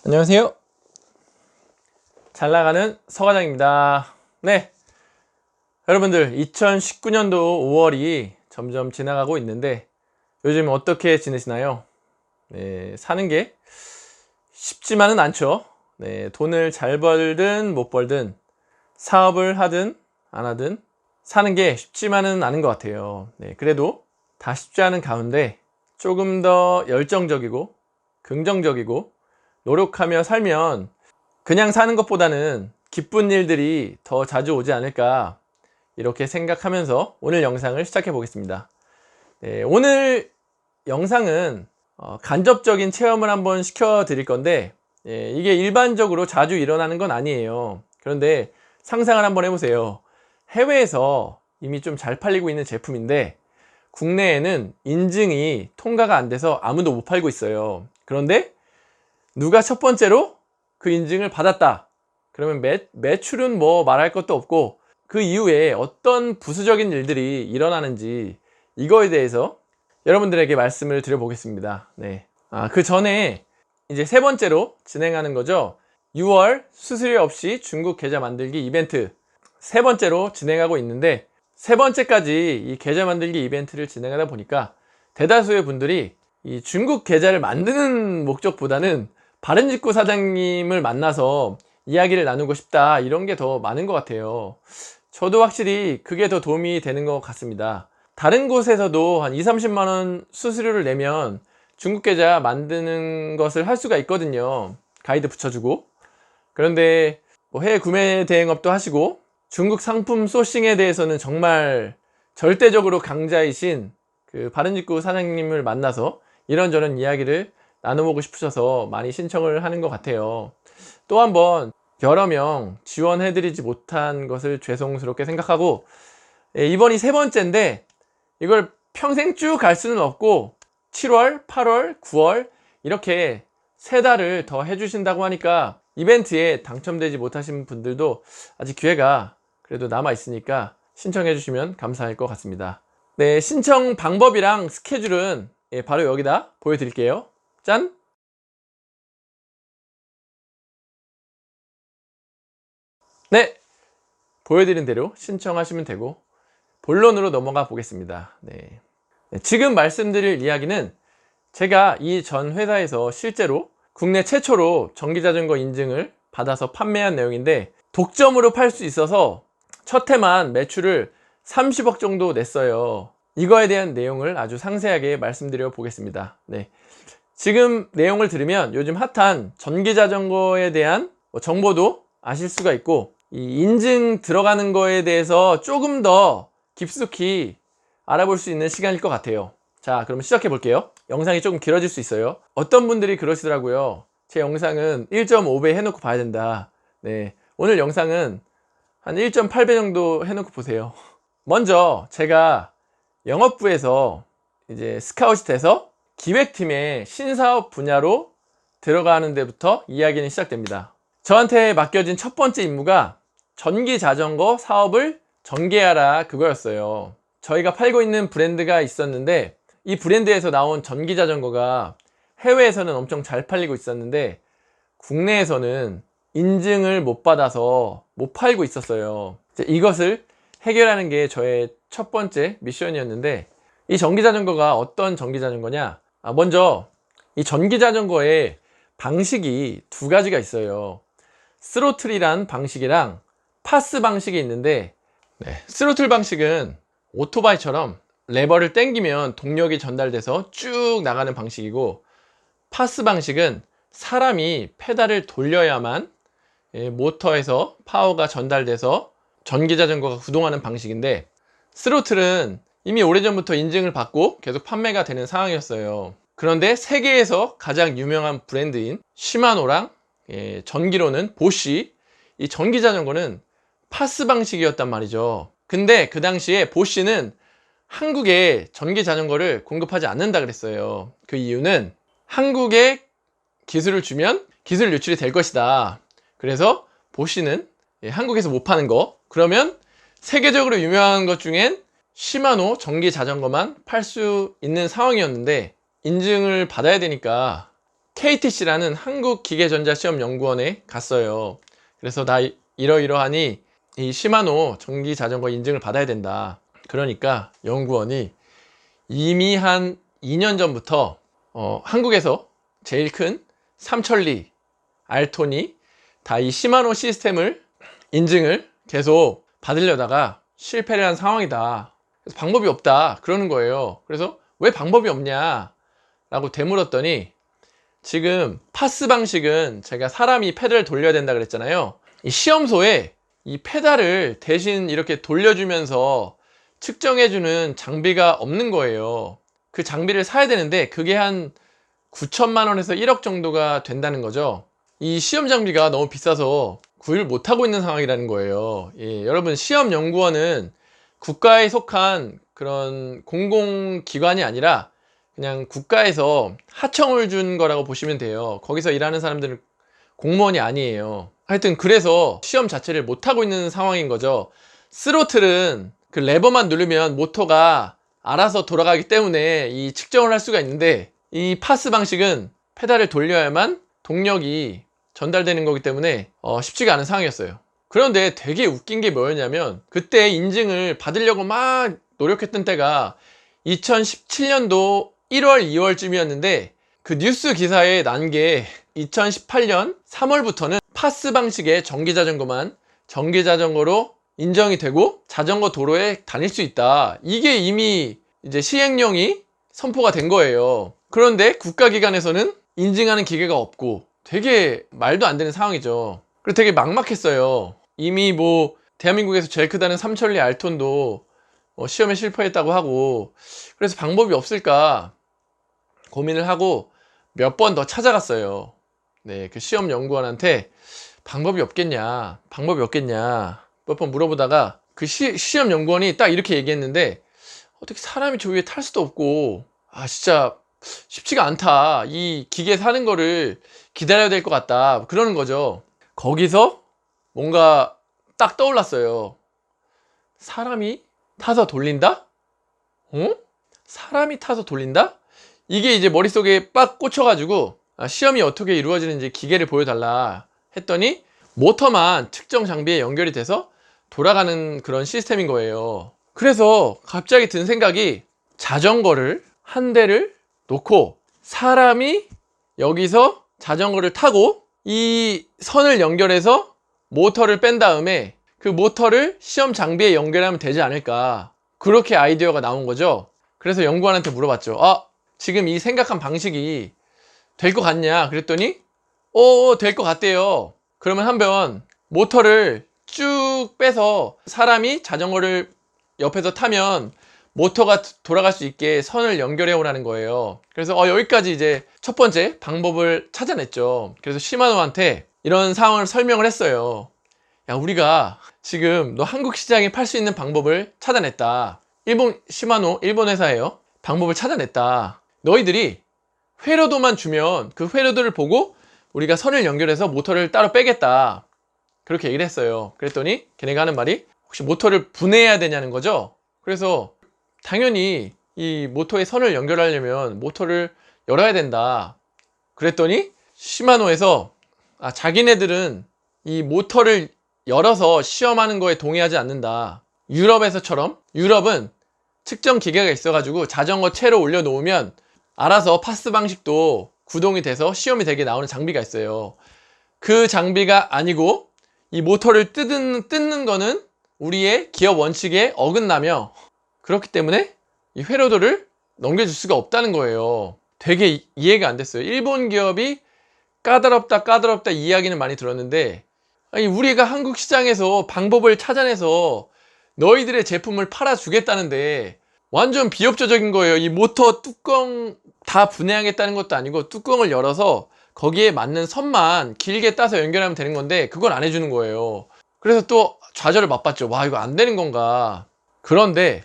안녕하세요. 잘 나가는 서과장입니다. 네, 여러분들 2019년도 5월이 점점 지나가고 있는데 요즘 어떻게 지내시나요? 네, 사는 게 쉽지만은 않죠. 네, 돈을 잘 벌든 못 벌든 사업을 하든 안 하든 사는 게 쉽지만은 않은 것 같아요. 네, 그래도 다 쉽지 않은 가운데 조금 더 열정적이고 긍정적이고 노력하며 살면 그냥 사는 것보다는 기쁜 일들이 더 자주 오지 않을까 이렇게 생각하면서 오늘 영상을 시작해 보겠습니다. 네, 오늘 영상은 간접적인 체험을 한번 시켜 드릴 건데 이게 일반적으로 자주 일어나는 건 아니에요. 그런데 상상을 한번 해보세요. 해외에서 이미 좀 잘 팔리고 있는 제품인데 국내에는 인증이 통과가 안 돼서 아무도 못 팔고 있어요. 그런데 누가 첫 번째로 그 인증을 받았다. 그러면 매출은 뭐 말할 것도 없고 그 이후에 어떤 부수적인 일들이 일어나는지 이거에 대해서 여러분들에게 말씀을 드려보겠습니다. 네. 그 전에 이제 세 번째로 진행하는 거죠. 6월 수수료 없이 중국 계좌 만들기 이벤트 세 번째로 진행하고 있는데 세 번째까지 이 계좌 만들기 이벤트를 진행하다 보니까 대다수의 분들이 이 중국 계좌를 만드는 목적보다는 바른직구 사장님을 만나서 이야기를 나누고 싶다 이런 게 더 많은 것 같아요. 저도 확실히 그게 더 도움이 되는 것 같습니다. 다른 곳에서도 한 2, 30만 원 수수료를 내면 중국 계좌 만드는 것을 할 수가 있거든요. 가이드 붙여주고. 그런데 뭐 해외 구매 대행업도 하시고 중국 상품 소싱에 대해서는 정말 절대적으로 강자이신 그 바른직구 사장님을 만나서 이런저런 이야기를 나눠보고 싶으셔서 많이 신청을 하는 것 같아요. 또 한번 여러 명 지원해드리지 못한 것을 죄송스럽게 생각하고 이번이 세 번째인데 이걸 평생 쭉 갈 수는 없고 7월, 8월, 9월 이렇게 세 달을 더 해주신다고 하니까 이벤트에 당첨되지 못하신 분들도 아직 기회가 그래도 남아 있으니까 신청해 주시면 감사할 것 같습니다. 네, 신청 방법이랑 스케줄은 바로 여기다 보여드릴게요. 짠! 네, 보여드린 대로 신청하시면 되고 본론으로 넘어가 보겠습니다. 네. 지금 말씀드릴 이야기는 제가 이 전 회사에서 실제로 국내 최초로 전기자전거 인증을 받아서 판매한 내용인데 독점으로 팔 수 있어서 첫 해만 매출을 30억 정도 냈어요. 이거에 대한 내용을 아주 상세하게 말씀드려 보겠습니다. 네. 지금 내용을 들으면 요즘 핫한 전기자전거에 대한 정보도 아실 수가 있고 이 인증 들어가는 거에 대해서 조금 더 깊숙이 알아볼 수 있는 시간일 것 같아요. 자, 그럼 시작해 볼게요. 영상이 조금 길어질 수 있어요. 어떤 분들이 그러시더라고요. 제 영상은 1.5배 해놓고 봐야 된다. 네, 오늘 영상은 한 1.8배 정도 해놓고 보세요. 먼저 제가 영업부에서 이제 스카웃이 돼서 기획팀의 신사업 분야로 들어가는 데부터 이야기는 시작됩니다. 저한테 맡겨진 첫 번째 임무가 전기자전거 사업을 전개하라 그거였어요. 저희가 팔고 있는 브랜드가 있었는데 이 브랜드에서 나온 전기자전거가 해외에서는 엄청 잘 팔리고 있었는데 국내에서는 인증을 못 받아서 못 팔고 있었어요. 이것을 해결하는 게 저의 첫 번째 미션이었는데 이 전기자전거가 어떤 전기자전거냐, 먼저 이 전기자전거의 방식이 두 가지가 있어요. 스로틀이란 방식이랑 파스 방식이 있는데 스로틀 방식은 오토바이처럼 레버를 당기면 동력이 전달돼서 쭉 나가는 방식이고 파스 방식은 사람이 페달을 돌려야만 모터에서 파워가 전달돼서 전기자전거가 구동하는 방식인데 스로틀은 이미 오래전부터 인증을 받고 계속 판매가 되는 상황이었어요. 그런데 세계에서 가장 유명한 브랜드인 시마노랑 전기로는 보쉬, 이 전기자전거는 파스 방식이었단 말이죠. 근데 그 당시에 보쉬는 한국에 전기자전거를 공급하지 않는다 그랬어요. 그 이유는 한국에 기술을 주면 기술 유출이 될 것이다. 그래서 보쉬는 한국에서 못 파는 거, 그러면 세계적으로 유명한 것 중엔 시마노 전기자전거만 팔 수 있는 상황이었는데 인증을 받아야 되니까 KTC라는 한국기계전자시험연구원에 갔어요. 그래서 나 이러이러하니 이 시마노 전기자전거 인증을 받아야 된다. 그러니까 연구원이 이미 한 2년 전부터 한국에서 제일 큰 삼천리, 알토니 다 이 시마노 시스템을 인증을 계속 받으려다가 실패를 한 상황이다. 그래서 방법이 없다 그러는 거예요. 그래서 왜 방법이 없냐 라고 되물었더니, 지금 파스 방식은 제가 사람이 페달을 돌려야 된다 그랬잖아요. 이 시험소에 이 페달을 대신 이렇게 돌려주면서 측정해주는 장비가 없는 거예요. 그 장비를 사야 되는데 그게 한 9천만 원에서 1억 정도가 된다는 거죠. 이 시험 장비가 너무 비싸서 구입을 못하고 있는 상황이라는 거예요. 예, 여러분, 시험연구원은 국가에 속한 그런 공공기관이 아니라 그냥 국가에서 하청을 준 거라고 보시면 돼요. 거기서 일하는 사람들은 공무원이 아니에요. 하여튼 그래서 시험 자체를 못하고 있는 상황인 거죠. 스로틀은 그 레버만 누르면 모터가 알아서 돌아가기 때문에 이 측정을 할 수가 있는데, 이 파스 방식은 페달을 돌려야만 동력이 전달되는 거기 때문에 쉽지가 않은 상황이었어요. 그런데 되게 웃긴 게 뭐였냐면, 그때 인증을 받으려고 막 노력했던 때가 2017년도 1월, 2월쯤이었는데 그 뉴스 기사에 난 게 2018년 3월부터는 파스 방식의 전기자전거만 전기자전거로 인정이 되고 자전거 도로에 다닐 수 있다. 이게 이미 이제 시행령이 선포가 된 거예요. 그런데 국가기관에서는 인증하는 기계가 없고 되게 말도 안 되는 상황이죠. 그리고 되게 막막했어요. 이미 뭐 대한민국에서 제일 크다는 삼천리 알톤도 시험에 실패했다고 하고, 그래서 방법이 없을까 고민을 하고 몇 번 더 찾아갔어요. 네, 그 시험연구원한테 방법이 없겠냐 몇 번 물어보다가 그 시험연구원이 딱 이렇게 얘기했는데, 어떻게 사람이 저 위에 탈 수도 없고 진짜 쉽지가 않다, 이 기계 사는 거를 기다려야 될 것 같다 그러는 거죠. 거기서 뭔가 딱 떠올랐어요. 사람이 타서 돌린다? 사람이 타서 돌린다? 이게 이제 머릿속에 빡 꽂혀가지고 시험이 어떻게 이루어지는지 기계를 보여달라 했더니 모터만 측정 장비에 연결이 돼서 돌아가는 그런 시스템인 거예요. 그래서 갑자기 든 생각이, 자전거를 한 대를 놓고 사람이 여기서 자전거를 타고 이 선을 연결해서 모터를 뺀 다음에 그 모터를 시험 장비에 연결하면 되지 않을까, 그렇게 아이디어가 나온 거죠. 그래서 연구원한테 물어봤죠. 지금 이 생각한 방식이 될 것 같냐 그랬더니 될 것 같대요. 그러면 한번 모터를 쭉 빼서 사람이 자전거를 옆에서 타면 모터가 돌아갈 수 있게 선을 연결해 오라는 거예요. 그래서 여기까지 이제 첫 번째 방법을 찾아냈죠. 그래서 시마노한테 이런 상황을 설명을 했어요. 야, 우리가 지금 너 한국 시장에 팔 수 있는 방법을 찾아냈다. 시마노 일본 회사예요. 방법을 찾아냈다. 너희들이 회로도만 주면 그 회로도를 보고 우리가 선을 연결해서 모터를 따로 빼겠다. 그렇게 얘기를 했어요. 그랬더니 걔네가 하는 말이, 혹시 모터를 분해해야 되냐는 거죠. 그래서 당연히 이 모터에 선을 연결하려면 모터를 열어야 된다. 그랬더니 시마노에서 자기네들은 이 모터를 열어서 시험하는 거에 동의하지 않는다. 유럽은 측정 기계가 있어가지고 자전거 채로 올려놓으면 알아서 파스 방식도 구동이 돼서 시험이 되게 나오는 장비가 있어요. 그 장비가 아니고 이 모터를 뜯는 거는 우리의 기업 원칙에 어긋나며, 그렇기 때문에 이 회로도를 넘겨줄 수가 없다는 거예요. 되게 이해가 안 됐어요. 일본 기업이 까다롭다 이야기는 많이 들었는데, 아니, 우리가 한국 시장에서 방법을 찾아내서 너희들의 제품을 팔아주겠다는데 완전 비협조적인 거예요. 이 모터 뚜껑 다 분해하겠다는 것도 아니고 뚜껑을 열어서 거기에 맞는 선만 길게 따서 연결하면 되는 건데 그걸 안 해주는 거예요. 그래서 또 좌절을 맛봤죠. 와, 이거 안 되는 건가. 그런데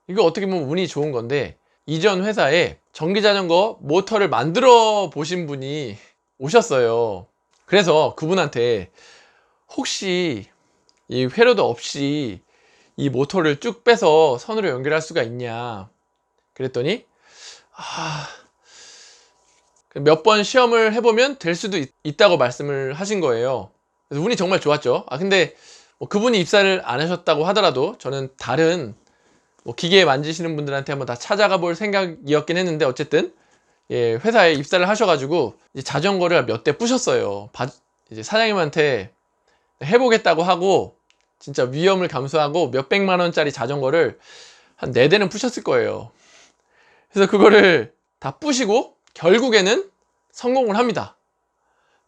이거 어떻게 보면 운이 좋은 건데, 이전 회사에 전기자전거 모터를 만들어 보신 분이 오셨어요. 그래서 그분한테 혹시 이 회로도 없이 이 모터를 쭉 빼서 선으로 연결할 수가 있냐 그랬더니 몇 번 시험을 해보면 될 수도 있다고 말씀을 하신 거예요. 그래서 운이 정말 좋았죠. 근데 뭐 그분이 입사를 안 하셨다고 하더라도 저는 다른 뭐 기계 만지시는 분들한테 한번 다 찾아가 볼 생각이었긴 했는데, 어쨌든 예, 회사에 입사를 하셔가지고 이제 자전거를 몇 대 부셨어요. 이제 사장님한테 해보겠다고 하고 진짜 위험을 감수하고 몇백만 원짜리 자전거를 한 4대는 부셨을 거예요. 그래서 그거를 다 부시고 결국에는 성공을 합니다.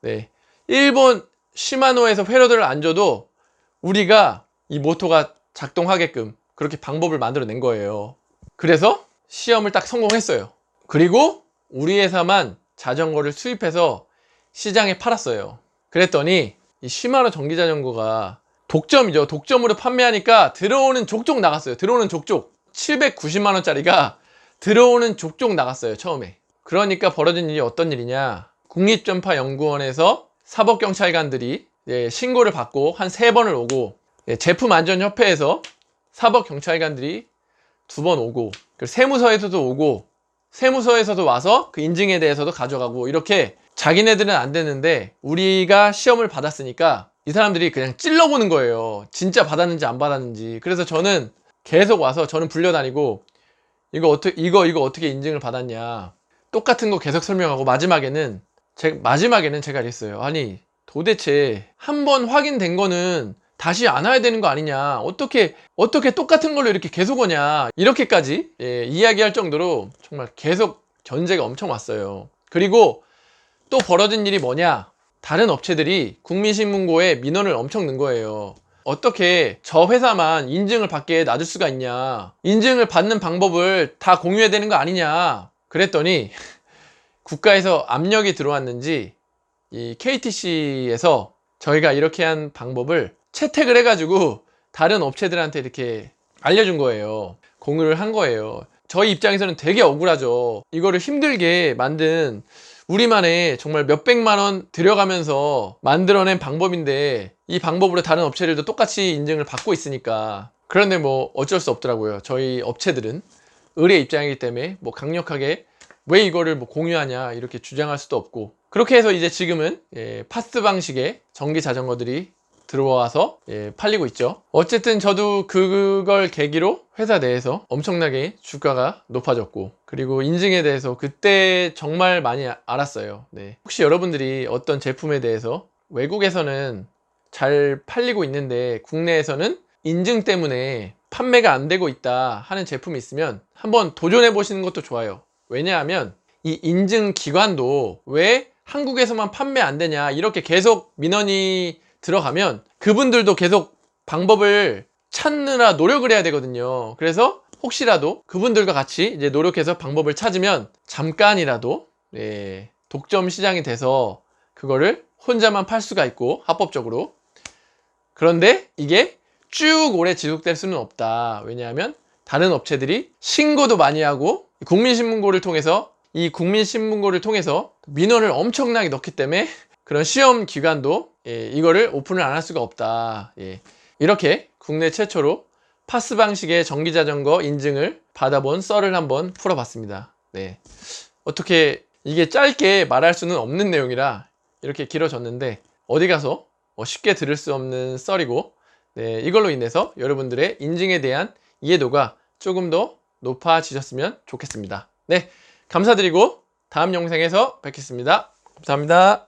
네, 일본 시마노에서 회로들을 안 줘도 우리가 이 모터가 작동하게끔 그렇게 방법을 만들어 낸 거예요. 그래서 시험을 딱 성공했어요. 그리고 우리 회사만 자전거를 수입해서 시장에 팔았어요. 그랬더니 이 시마노 전기자전거가 독점이죠. 독점으로 판매하니까 들어오는 족족 나갔어요. 들어오는 족족 790만 원짜리가 들어오는 족족 나갔어요, 처음에. 그러니까 벌어진 일이 어떤 일이냐, 국립전파연구원에서 사법경찰관들이 신고를 받고 한 3번을 오고, 제품안전협회에서 사법경찰관들이 2번 오고, 세무서에서도 오고, 세무서에서도 와서 그 인증에 대해서도 가져가고, 이렇게 자기네들은 안 되는데 우리가 시험을 받았으니까 이 사람들이 그냥 찔러보는 거예요. 진짜 받았는지 안 받았는지. 그래서 저는 계속 와서, 저는 불려다니고 이거 어떻게 인증을 받았냐, 똑같은 거 계속 설명하고, 마지막에는 제가 이랬어요. 아니 도대체 한 번 확인된 거는 다시 안 와야 되는 거 아니냐, 어떻게 똑같은 걸로 이렇게 계속 오냐, 이렇게까지 이야기할 정도로 정말 계속 견제가 엄청 왔어요. 그리고 또 벌어진 일이 뭐냐, 다른 업체들이 국민신문고에 민원을 엄청 넣은 거예요. 어떻게 저 회사만 인증을 받게 놔둘 수가 있냐, 인증을 받는 방법을 다 공유해야 되는 거 아니냐. 그랬더니 국가에서 압력이 들어왔는지 이 KTC에서 저희가 이렇게 한 방법을 채택을 해가지고 다른 업체들한테 이렇게 알려준 거예요. 공유를 한 거예요. 저희 입장에서는 되게 억울하죠. 이거를 힘들게 만든, 우리만의 정말 몇백만 원 들여가면서 만들어낸 방법인데 이 방법으로 다른 업체들도 똑같이 인증을 받고 있으니까. 그런데 뭐 어쩔 수 없더라고요. 저희 업체들은 의뢰 입장이기 때문에 뭐 강력하게 왜 이거를 뭐 공유하냐 이렇게 주장할 수도 없고, 그렇게 해서 이제 지금은 파스 방식의 전기 자전거들이 들어와서 팔리고 있죠. 어쨌든 저도 그걸 계기로 회사 내에서 엄청나게 주가가 높아졌고, 그리고 인증에 대해서 그때 정말 많이 알았어요. 네. 혹시 여러분들이 어떤 제품에 대해서 외국에서는 잘 팔리고 있는데 국내에서는 인증 때문에 판매가 안 되고 있다 하는 제품이 있으면 한번 도전해 보시는 것도 좋아요. 왜냐하면 이 인증 기관도 왜 한국에서만 판매 안 되냐 이렇게 계속 민원이 들어가면 그분들도 계속 방법을 찾느라 노력을 해야 되거든요. 그래서 혹시라도 그분들과 같이 이제 노력해서 방법을 찾으면 잠깐이라도 독점 시장이 돼서 그거를 혼자만 팔 수가 있고, 합법적으로. 그런데 이게 쭉 오래 지속될 수는 없다. 왜냐하면 다른 업체들이 신고도 많이 하고 국민신문고를 통해서 민원을 엄청나게 넣기 때문에 그런 시험 기관도 이거를 오픈을 안 할 수가 없다. 이렇게 국내 최초로 파스 방식의 전기자전거 인증을 받아본 썰을 한번 풀어봤습니다. 네. 어떻게 이게 짧게 말할 수는 없는 내용이라 이렇게 길어졌는데 어디 가서 쉽게 들을 수 없는 썰이고, 이걸로 인해서 여러분들의 인증에 대한 이해도가 조금 더 높아지셨으면 좋겠습니다. 네, 감사드리고 다음 영상에서 뵙겠습니다. 감사합니다.